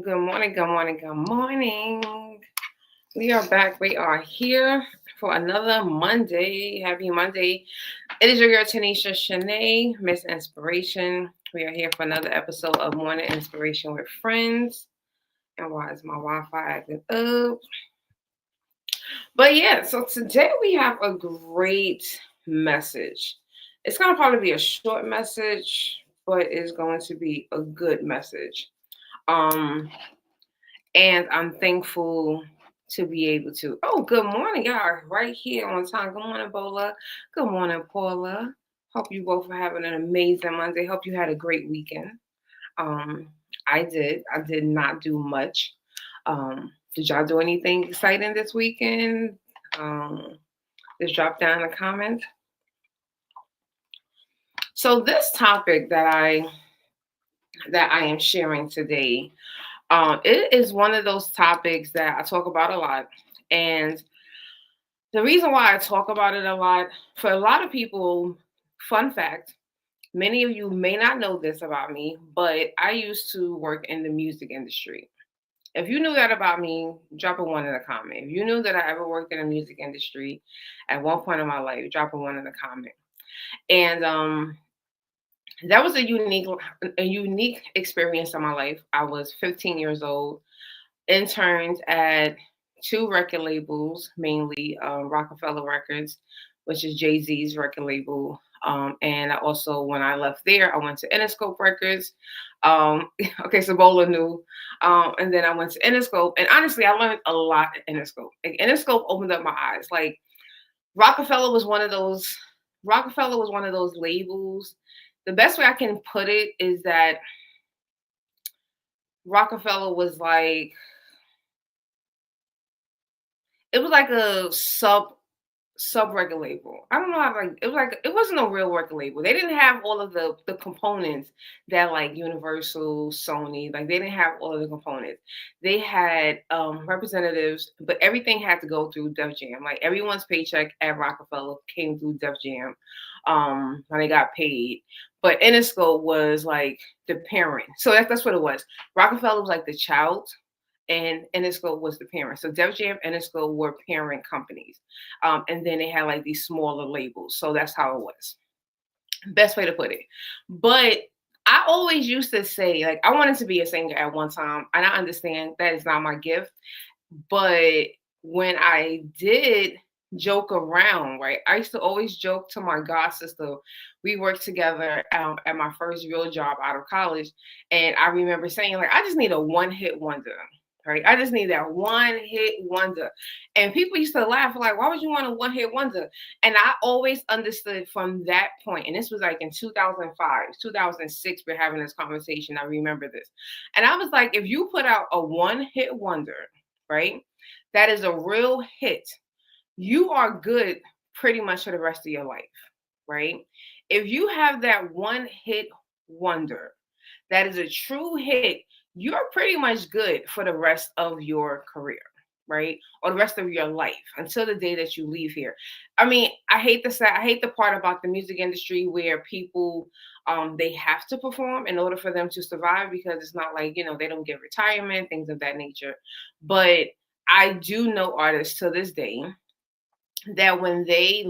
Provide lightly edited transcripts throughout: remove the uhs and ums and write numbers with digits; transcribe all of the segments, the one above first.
Good morning, good morning, good morning. We are back. We are here for another Monday. Happy Monday. It is your girl Tanisha Shanae, Miss Inspiration. We are here for another episode of Morning Inspiration with Friends. And why is my Wi-Fi acting up? But yeah, so today we have a great message. It's gonna probably be a short message, but it's going to be a good message. Um, And I'm thankful to be able to. Oh, good morning. Y'all are right here on time. Good morning, Bola. Good morning, Paula. Hope you both are having an amazing Monday. Hope you had a great weekend. Um, I did. I did not do much. Did y'all do anything exciting this weekend? Just drop down a comment. So this topic that I am sharing today, it is one of those topics that I talk about a lot. And the reason why I talk about it a lot, for a lot of people, fun fact, many of you may not know this about me, but I used to work in the music industry. If you knew that about me, drop a one in the comment. If you knew that I ever worked in the music industry at one point in my life, drop a one in the comment. And that was a unique experience in my life. I was 15 years old, interned at two record labels, mainly Rockefeller Records, which is Jay Z's record label. And I also, when I left there, I went to Interscope Records. Okay, so Bola knew. And then I went to Interscope. And honestly, I learned a lot at Interscope. Like, Interscope opened up my eyes. Like, Rockefeller was one of those. Rockefeller was one of those labels. The best way I can put it is that Rockefeller was like, it was like a sub record label. I don't know how, like, it wasn't a real record label. They didn't have all of the components that like Universal, Sony, like they didn't have all of the components. They had representatives, but everything had to go through Def Jam. Like everyone's paycheck at Rockefeller came through Def Jam when they got paid. But Interscope was like the parent. So that's what it was. Rockefeller was like the child and Interscope was the parent. So Def Jam and Interscope were parent companies. And then they had like these smaller labels. So that's how it was. Best way to put it. But I always used to say, like, I wanted to be a singer at one time. And I understand that is not my gift. But when I did joke around, right, I used to always joke to my god sister. We worked together at my first real job out of college. And I remember saying, like, I just need a one hit wonder. Right. I just need that one hit wonder. And people used to laugh, like, why would you want a one hit wonder? And I always understood from that point, and this was like in 2005, 2006, we're having this conversation. I remember this. And I was like, if you put out a one hit wonder, right, that is a real hit, you are good pretty much for the rest of your life, right? If you have that one hit wonder, that is a true hit, you're pretty much good for the rest of your career, right? Or the rest of your life until the day that you leave here. I mean, I hate the part about the music industry where people they have to perform in order for them to survive because it's not like, they don't get retirement, things of that nature. But I do know artists to this day that when they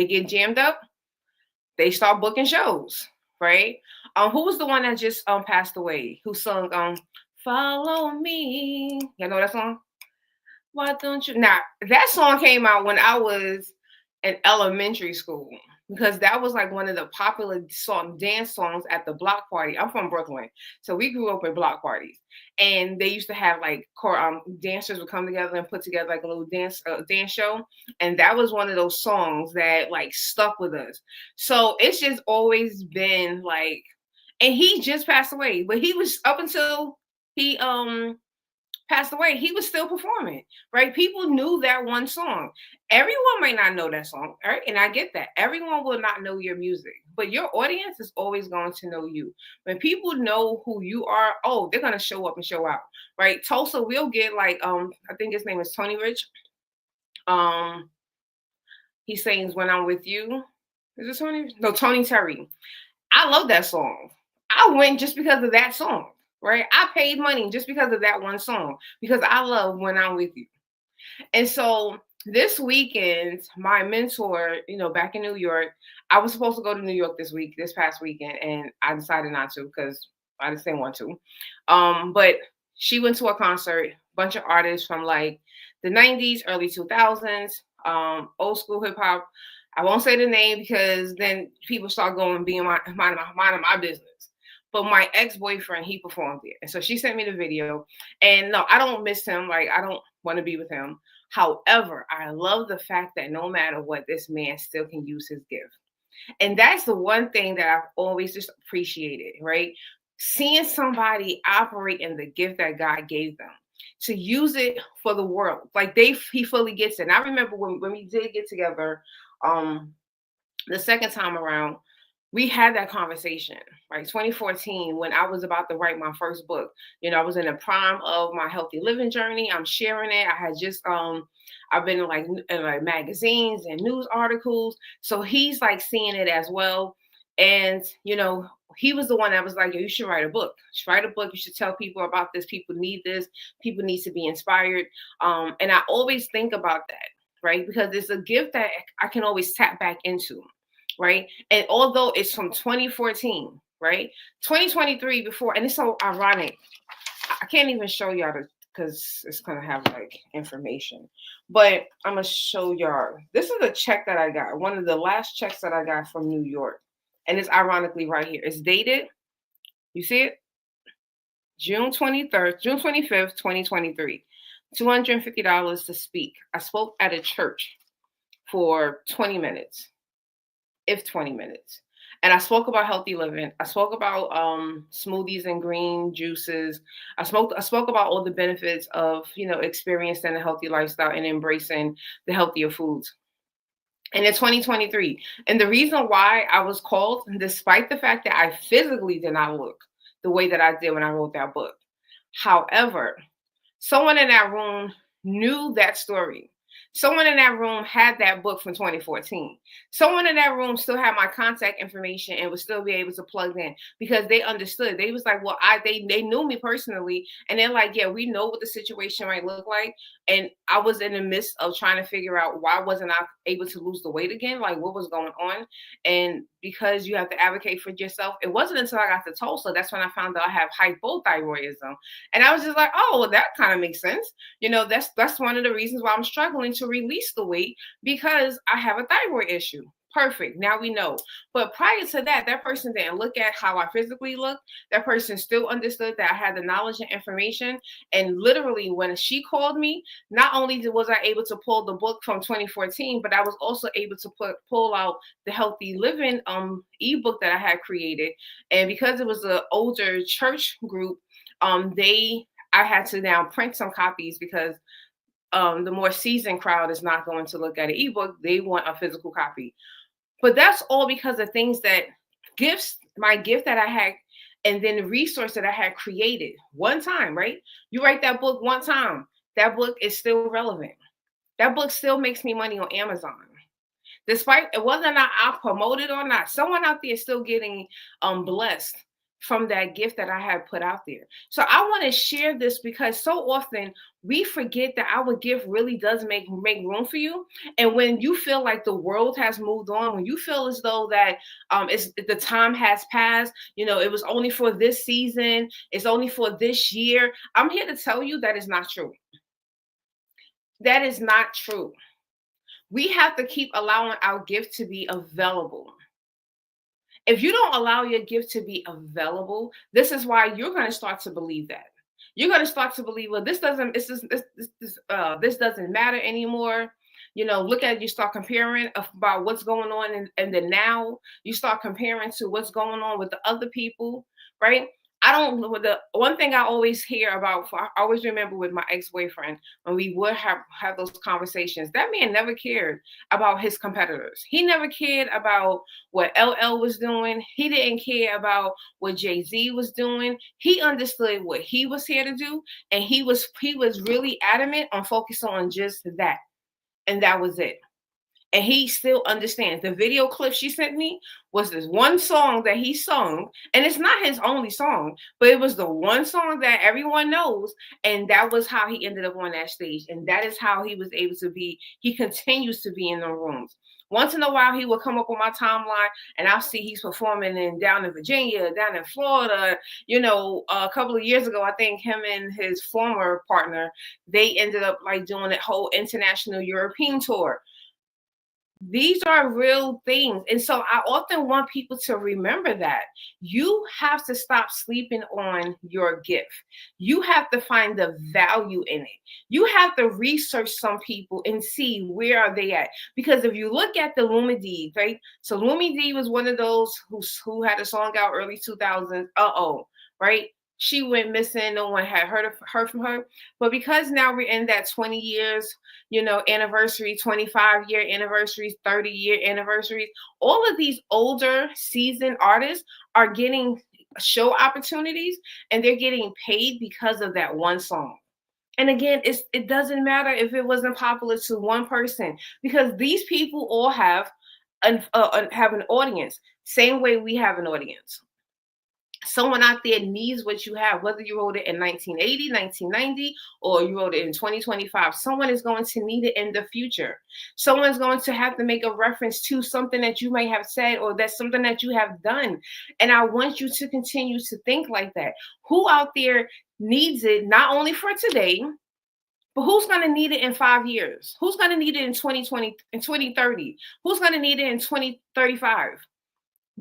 get jammed up, they start booking shows, right? Who was the one that just passed away? Who sung "Follow Me"? You know that song? Why don't you? Now that song came out when I was in elementary school because that was like one of the popular dance songs at the block party. I'm from Brooklyn, so we grew up in block parties, and they used to have like dancers would come together and put together like a little dance show, and that was one of those songs that like stuck with us. So it's just always been like, and he just passed away, but he was up until he passed away, he was still performing, right? People knew that one song. Everyone might not know that song, right? And I get that. Everyone will not know your music, but your audience is always going to know you. When people know who you are, oh, they're gonna show up and show out, right? Tulsa will get like, I think his name is Tony Rich. Um, he sings "When I'm With You." Is it Tony? No, Tony Terry. I love that song. I went just because of that song. right? I paid money just because of that one song because I love When I'm With You. And so this weekend, my mentor, back in New York, I was supposed to go to New York this past weekend, and I decided not to because I just didn't want to. But she went to a concert, bunch of artists from like the 90s, early 2000s, old school hip hop. I won't say the name because then people start going being minding my business. But my ex-boyfriend, he performed there. And so she sent me the video. And no, I don't miss him. Like, I don't want to be with him. However, I love the fact that no matter what, this man still can use his gift. And that's the one thing that I've always just appreciated, right? Seeing somebody operate in the gift that God gave them to use it for the world. Like he fully gets it. And I remember when we did get together, um, the second time around, we had that conversation, right? 2014, when I was about to write my first book. I was in the prime of my healthy living journey. I'm sharing it. I had just I've been in like magazines and news articles. So he's like seeing it as well. And he was the one that was like, "Yo, you should write a book. You should write a book. You should tell people about this. People need this. People need to be inspired." And I always think about that, right? Because it's a gift that I can always tap back into, right? And although it's from 2014, right? 2023 before, and it's so ironic. I can't even show y'all because it's gonna have like information. But I'm gonna show y'all. This is a check that I got. One of the last checks that I got from New York. And it's ironically right here. It's dated. You see it? June 23rd, June 25th, 2023. $250 to speak. I spoke at a church for 20 minutes. If 20 minutes. And I spoke about healthy living. I spoke about smoothies and green juices. I spoke about all the benefits of, experiencing a healthy lifestyle and embracing the healthier foods. And in 2023. And the reason why I was called, despite the fact that I physically did not look the way that I did when I wrote that book. However, someone in that room knew that story. Someone in that room had that book from 2014. Someone in that room still had my contact information and would still be able to plug in because they understood. They was like, well, they knew me personally, and they're like, yeah, we know what the situation might look like. And I was in the midst of trying to figure out why wasn't I able to lose the weight again, like what was going on. And because you have to advocate for yourself, it wasn't until I got to Tulsa that's when I found out I have hypothyroidism, and I was just like, oh, well, that kind of makes sense. That's one of the reasons why I'm struggling to release the weight because I have a thyroid issue. Perfect. Now we know. But prior to that, that person didn't look at how I physically looked. That person still understood that I had the knowledge and information. And literally, when she called me, not only was I able to pull the book from 2014, but I was also able to pull out the healthy living ebook that I had created. And because it was an older church group, I had to now print some copies because the more seasoned crowd is not going to look at an ebook. They want a physical copy. But that's all because of things that my gift that I had, and then the resource that I had created one time, right? You write that book one time, that book is still relevant. That book still makes me money on Amazon. Despite whether or not I promote it or not, someone out there is still getting blessed from that gift that I had put out there. So I want to share this because so often we forget that our gift really does make room for you. And when you feel like the world has moved on, when you feel as though that the time has passed, it was only for this season, it's only for this year. I'm here to tell you that is not true. That is not true. We have to keep allowing our gift to be available. If you don't allow your gift to be available, this is why you're going to start to believe that. You're going to start to believe, well, this doesn't matter anymore. Look at, you start comparing about what's going on in the now. You start comparing to what's going on with the other people, right? I don't know. The one thing I always hear about, I always remember with my ex-boyfriend, when we would have those conversations, that man never cared about his competitors. He never cared about what LL was doing. He didn't care about what Jay-Z was doing. He understood what he was here to do, and he was really adamant on focusing on just that. And that was it. And he still understands. The video clip she sent me was this one song that he sung, and it's not his only song, but it was the one song that everyone knows, and that was how he ended up on that stage, and that is how he was able to be. He continues to be in the rooms. Once in a while, he will come up on my timeline, and I'll see he's performing down in Virginia, down in Florida. A couple of years ago, I think him and his former partner, they ended up like doing that whole international European tour. These are real things. And so I often want people to remember that you have to stop sleeping on your gift. You have to find the value in it. You have to research some people and see where are they at. Because if you look at the Lumidee, right? So Lumidee was one of those who had a song out early 2000s. Right? She went missing. No one had heard from her. But because now we're in that 20 years, anniversary, 25-year anniversaries, 30-year anniversaries, all of these older seasoned artists are getting show opportunities, and they're getting paid because of that one song. And again, it doesn't matter if it wasn't popular to one person, because these people all have an audience, same way we have an audience. Someone out there needs what you have, whether you wrote it in 1980, 1990, or you wrote it in 2025. Someone is going to need it in the future. Someone's going to have to make a reference to something that you may have said, or that's something that you have done. And I want you to continue to think like that. Who out there needs it, not only for today, but who's going to need it in 5 years? Who's going to need it in 2020, in 2030? Who's going to need it in 2035?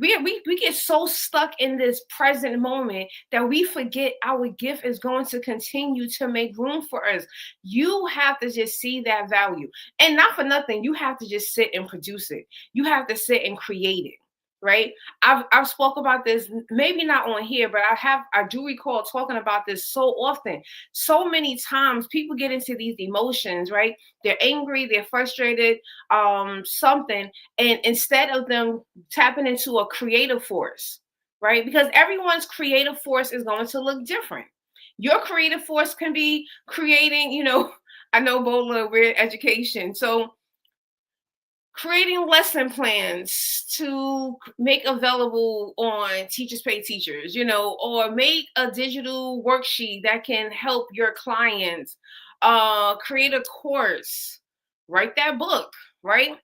We get so stuck in this present moment that we forget our gift is going to continue to make room for us. You have to just see that value. And not for nothing, you have to just sit and produce it. You have to sit and create it. Right? I've spoke about this, maybe not on here, but I do recall talking about this so often. So many times people get into these emotions, right? They're angry, they're frustrated, something, and instead of them tapping into a creative force, right? Because everyone's creative force is going to look different. Your creative force can be creating, I know Bola, we're in education, so creating lesson plans to make available on Teachers Pay Teachers, or make a digital worksheet that can help your clients, create a course, write that book, right?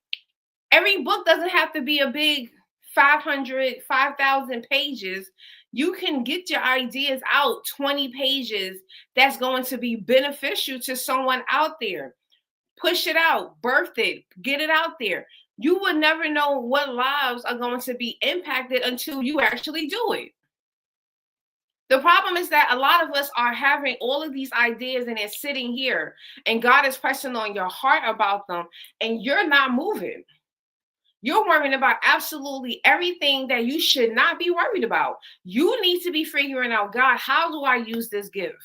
Every book doesn't have to be a big 5,000 pages. You can get your ideas out 20 pages that's going to be beneficial to someone out there. Push it out, birth it, get it out there. You would never know what lives are going to be impacted until you actually do it. The problem is that a lot of us are having all of these ideas and they're sitting here, and God is pressing on your heart about them, and you're not moving. You're worrying about absolutely everything that you should not be worried about. You need to be figuring out, God, how do I use this gift?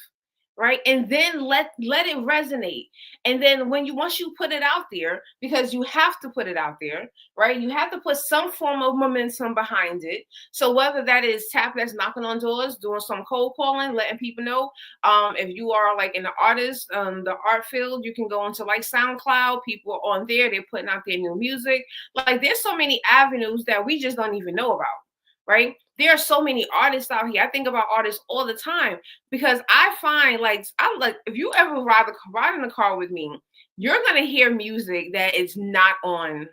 Right? And then let it resonate. And then once you put it out there, because you have to put it out there, right? You have to put some form of momentum behind it. So whether that is tap that's knocking on doors, doing some cold calling, letting people know. If you are like in the artist, the art field, you can go into like SoundCloud. People are on there, they're putting out their new music. Like there's so many avenues that we just don't even know about. Right? There are so many artists out here. I think about artists all the time because I find if you ever ride in the car with me, you're gonna hear music that is not on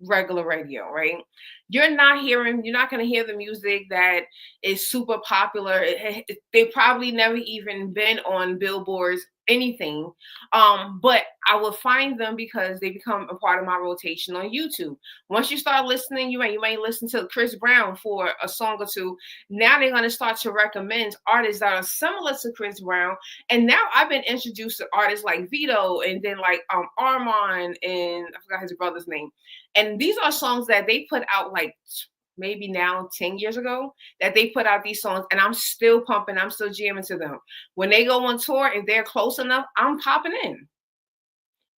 regular radio, right? You're not gonna hear the music that is super popular. They probably never even been on billboards, anything. But I will find them because they become a part of my rotation on YouTube. Once you start listening, you may listen to Chris Brown for a song or two. Now they're gonna start to recommend artists that are similar to Chris Brown. And now I've been introduced to artists like Vito, and then like Armand, and I forgot his brother's name. And these are songs that they put out like maybe now 10 years ago that they put out these songs, and I'm still pumping, I'm still jamming to them. When they go on tour, if they're close enough, I'm popping in.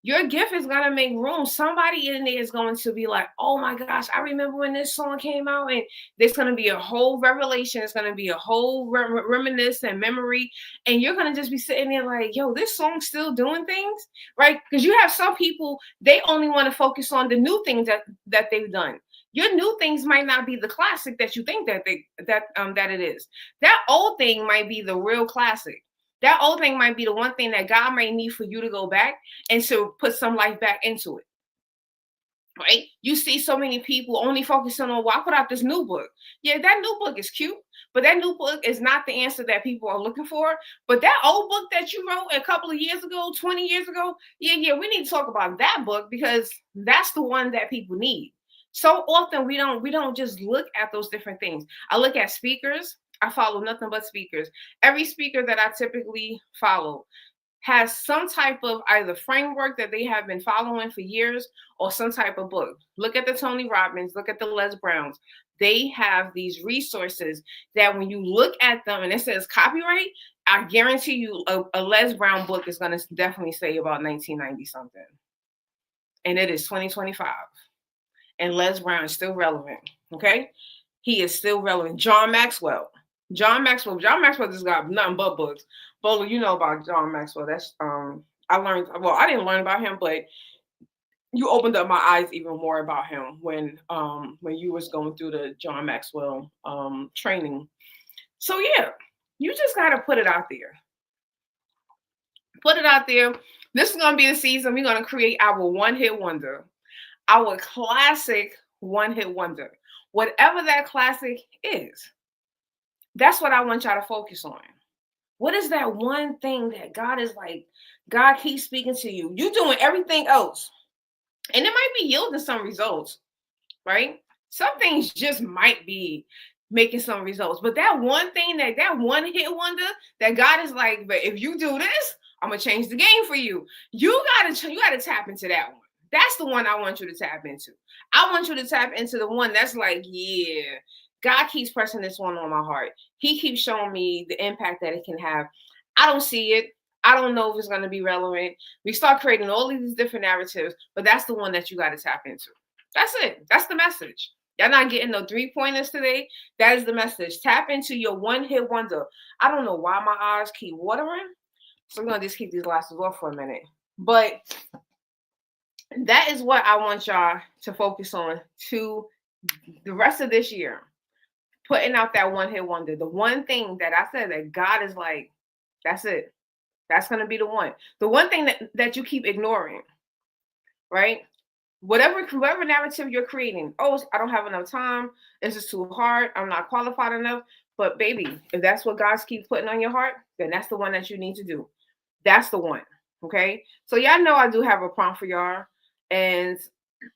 Your gift is going to make room. Somebody in there is going to be like, oh my gosh, I remember when this song came out, and there's going to be a whole revelation. It's going to be a whole reminiscence and memory. And you're going to just be sitting there like, yo, this song's still doing things, right? Because you have some people, they only want to focus on the new things that they've done. Your new things might not be the classic that you think that it is. That old thing might be the real classic. That old thing might be the one thing that God might need for you to go back and to put some life back into it. Right? You see so many people only focusing on, well, I put out this new book. Yeah, that new book is cute, but that new book is not the answer that people are looking for. But that old book that you wrote a couple of years ago, 20 years ago, yeah, we need to talk about that book, because that's the one that people need. So often we don't just look at those different things. I look at speakers. I follow nothing but speakers. Every speaker that I typically follow has some type of either framework that they have been following for years, or some type of book. Look at the Tony Robbins, look at the Les Browns. They have these resources that when you look at them and it says copyright, I guarantee you a Les Brown book is going to definitely say about 1990 something. And it is 2025. And Les Brown is still relevant. Okay? He is still relevant. John Maxwell just got nothing but books. Bolo, you know about John Maxwell. That's I didn't learn about him, but you opened up my eyes even more about him when you was going through the John Maxwell training. So yeah, you just gotta put it out there. Put it out there. This is gonna be the season we're gonna create our one-hit wonder, our classic one-hit wonder. Whatever that classic is. That's what I want y'all to focus on. What is that one thing that God is like, God keeps speaking to you? You're doing everything else. And it might be yielding some results, right? Some things just might be making some results. But that one thing, that one hit wonder that God is like, but if you do this, I'm going to change the game for you. You got to tap into that one. That's the one I want you to tap into. I want you to tap into the one that's like, yeah, God keeps pressing this one on my heart. He keeps showing me the impact that it can have. I don't see it. I don't know if it's going to be relevant. We start creating all of these different narratives, but that's the one that you got to tap into. That's it. That's the message. Y'all not getting no 3-pointers today. That is the message. Tap into your one-hit wonder. I don't know why my eyes keep watering, so I'm going to just keep these glasses off for a minute. But that is what I want y'all to focus on to the rest of this year. Putting out that one-hit wonder. The one thing that I said that God is like, that's it. That's going to be the one. The one thing that you keep ignoring, right? Whatever narrative you're creating. Oh, I don't have enough time. This is too hard. I'm not qualified enough. But baby, if that's what God keeps putting on your heart, then that's the one that you need to do. That's the one. Okay? So y'all know I do have a prompt for y'all. And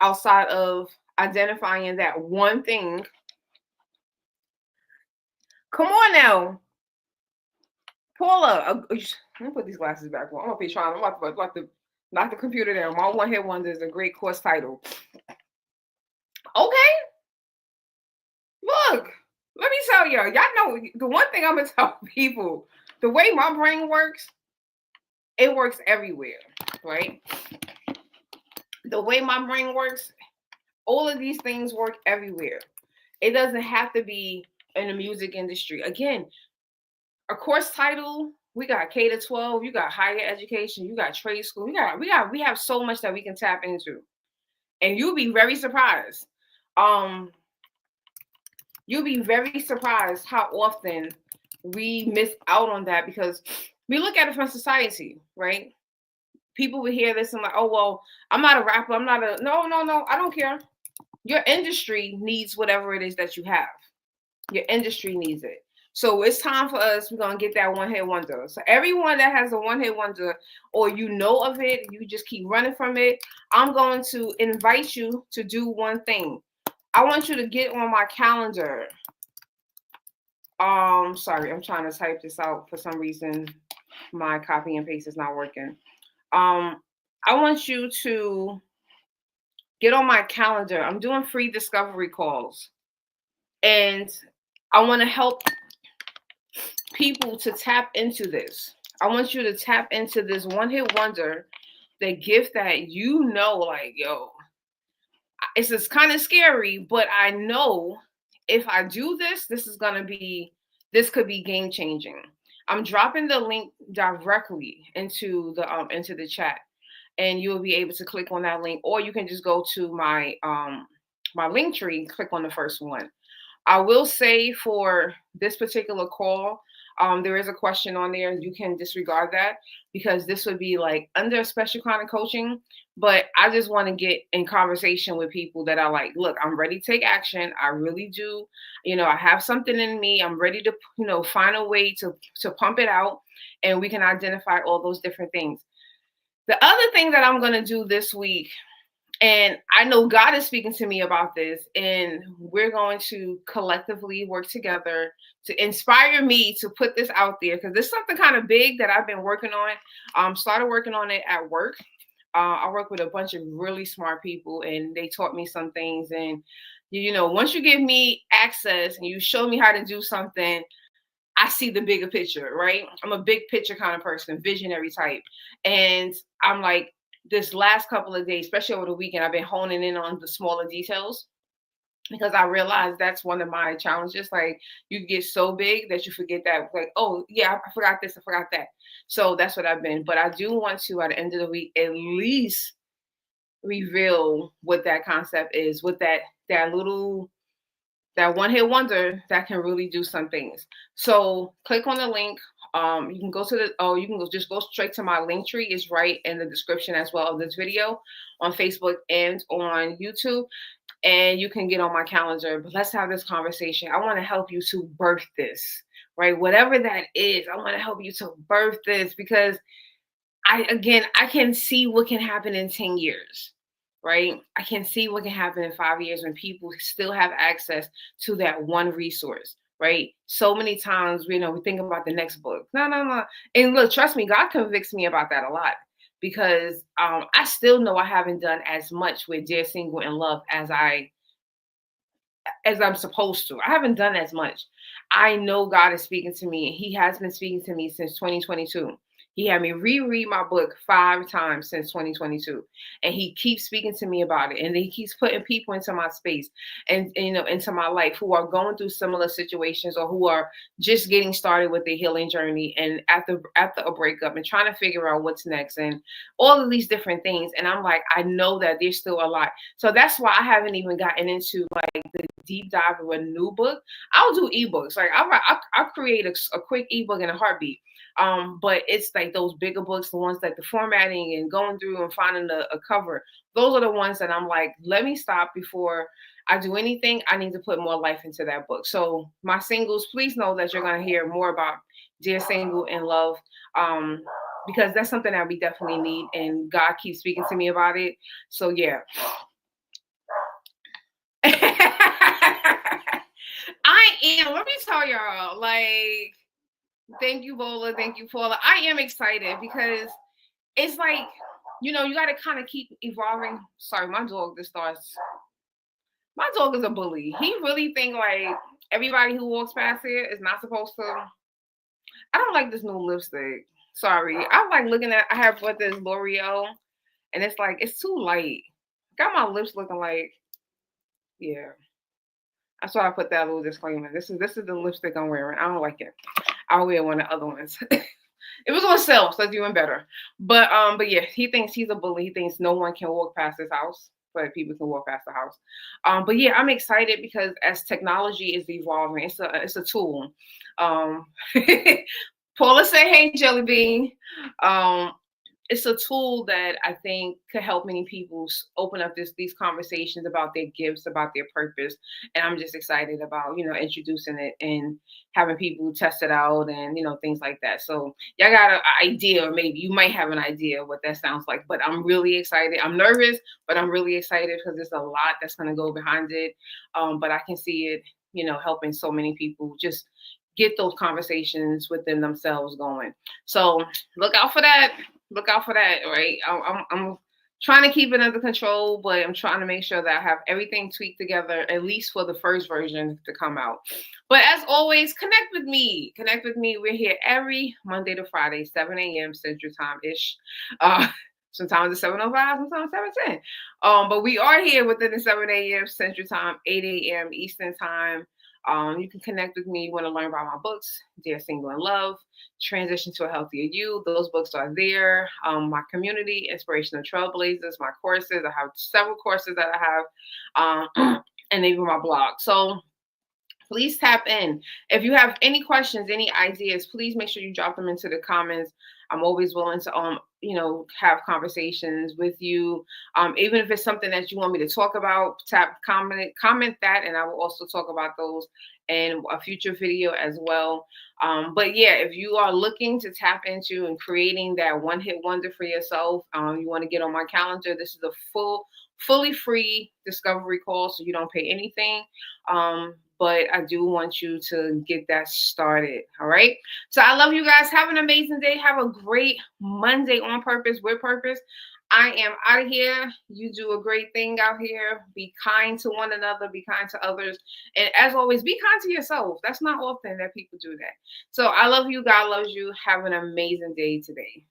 outside of identifying that one thing, come on now. Paula, let me put these glasses back on. I'm about to knock the computer down. My one-hit wonder is a great course title. Okay. Look, let me tell y'all know the one thing I'm going to tell people, the way my brain works, it works everywhere, right? The way my brain works, all of these things work everywhere. It doesn't have to be in the music industry. Again, a course title, we got K to 12, you got higher education, you got trade school, we have so much that we can tap into. And you'll be very surprised. You'll be very surprised how often we miss out on that, because we look at it from society, right? People will hear this and like, oh, well, I'm not a rapper. I'm not a, no, I don't care. Your industry needs whatever it is that you have. Your industry needs it. So it's time for us. We're going to get that one-hit wonder. So everyone that has a one-hit wonder, or you know of it, you just keep running from it, I'm going to invite you to do one thing. I want you to get on my calendar. Sorry, I'm trying to type this out. For some reason, my copy and paste is not working. I want you to get on my calendar. I'm doing free discovery calls. And I want to help people to tap into this. I want you to tap into this one-hit wonder the gift that like, yo, it's just kind of scary, but I know if I do this, this could be game changing. I'm dropping the link directly into the chat, and you'll be able to click on that link, or you can just go to my link tree, click on the first one. I will say for this particular call, there is a question on there. You can disregard that because this would be like under a special kind of coaching. But I just want to get in conversation with people that are like, look, I'm ready to take action. I really do. I have something in me. I'm ready to, find a way to pump it out, and we can identify all those different things. The other thing that I'm going to do this week, and I know God is speaking to me about this, and we're going to collectively work together to inspire me to put this out there, because this is something kind of big that I've been working on. Started working on it at work. I work with a bunch of really smart people, and they taught me some things. And, once you give me access and you show me how to do something, I see the bigger picture, right? I'm a big picture kind of person, visionary type. And I'm like, this last couple of days, especially over the weekend, I've been honing in on the smaller details, because I realized that's one of my challenges. Like, you get so big that you forget that, like, oh yeah, I forgot this, I forgot that. So that's what I've been. But I do want to, at the end of the week, at least reveal what that concept is, with that little, that one hit wonder that can really do some things. So click on the link. You can go to you can just go straight to my link tree. It's right in the description as well of this video, on Facebook and on YouTube. And you can get on my calendar. But let's have this conversation. I want to help you to birth this, right? Whatever that is, I want to help you to birth this, because I can see what can happen in 10 years. Right? I can see what can happen in 5 years when people still have access to that one resource, right? So many times, we think about the next book. No. And look, trust me, God convicts me about that a lot, because I still know I haven't done as much with Dear Single in Love as I'm supposed to. I haven't done as much. I know God is speaking to me, and He has been speaking to me since 2022. He had me reread my book 5 times since 2022, and He keeps speaking to me about it. And He keeps putting people into my space and into my life who are going through similar situations, or who are just getting started with their healing journey, and after a breakup, and trying to figure out what's next, and all of these different things. And I'm like, I know that there's still a lot. So that's why I haven't even gotten into like the deep dive of a new book. I'll do ebooks. Like I'll create a quick ebook in a heartbeat. But it's like those bigger books, the ones like the formatting and going through and finding a cover. Those are the ones that I'm like, let me stop before I do anything. I need to put more life into that book. So my singles, please know that you're going to hear more about Dear Single in Love, because that's something that we definitely need, and God keeps speaking to me about it. So yeah. I am. Let me tell y'all, like, thank you, Bola. Thank you, Paula. I am excited because it's like, you got to kind of keep evolving. Sorry, my dog just starts. My dog is a bully. He really think like everybody who walks past here is not supposed to. I don't like this new lipstick. Sorry. I like looking at, I have what this L'Oreal, and it's like, it's too light. Got my lips looking like, yeah. That's why I put that little disclaimer. This is the lipstick I'm wearing. I don't like it. I'll wear one of the other ones. It was on sale, so it's even better. But yeah, he thinks he's a bully. He thinks no one can walk past his house, but people can walk past the house. But yeah, I'm excited because as technology is evolving, it's a tool. Paula said, "Hey, Jelly Bean." It's a tool that I think could help many people open up these conversations about their gifts, about their purpose. And I'm just excited about, introducing it and having people test it out and, things like that. So y'all got an idea, or maybe you might have an idea what that sounds like, but I'm really excited. I'm nervous, but I'm really excited because there's a lot that's going to go behind it. But I can see it, helping so many people just get those conversations within themselves going. So look out for that. Look out for that, right? I'm trying to keep it under control, but I'm trying to make sure that I have everything tweaked together, at least for the first version to come out. But as always, connect with me. Connect with me. We're here every Monday to Friday, 7 a.m. Central Time-ish. Sometimes it's 7:05, sometimes 7:10. But we are here within the 7 a.m. Central Time, 8 a.m. Eastern Time. You can connect with me. You want to learn about my books, Dear Single in Love, Transition to a Healthier You. Those books are there. My community, Inspirational Trailblazers, my courses. I have several courses that I have, and even my blog. So please tap in. If you have any questions, any ideas, please make sure you drop them into the comments. I'm always willing to have conversations with you. Even if it's something that you want me to talk about, comment that, and I will also talk about those in a future video as well. But yeah, if you are looking to tap into and creating that one hit wonder for yourself, you want to get on my calendar. This is a fully free discovery call, so you don't pay anything. But I do want you to get that started. All right. So I love you guys. Have an amazing day. Have a great Monday on purpose, with purpose. I am out of here. You do a great thing out here. Be kind to one another. Be kind to others. And as always, be kind to yourself. That's not often that people do that. So I love you. God loves you. Have an amazing day today.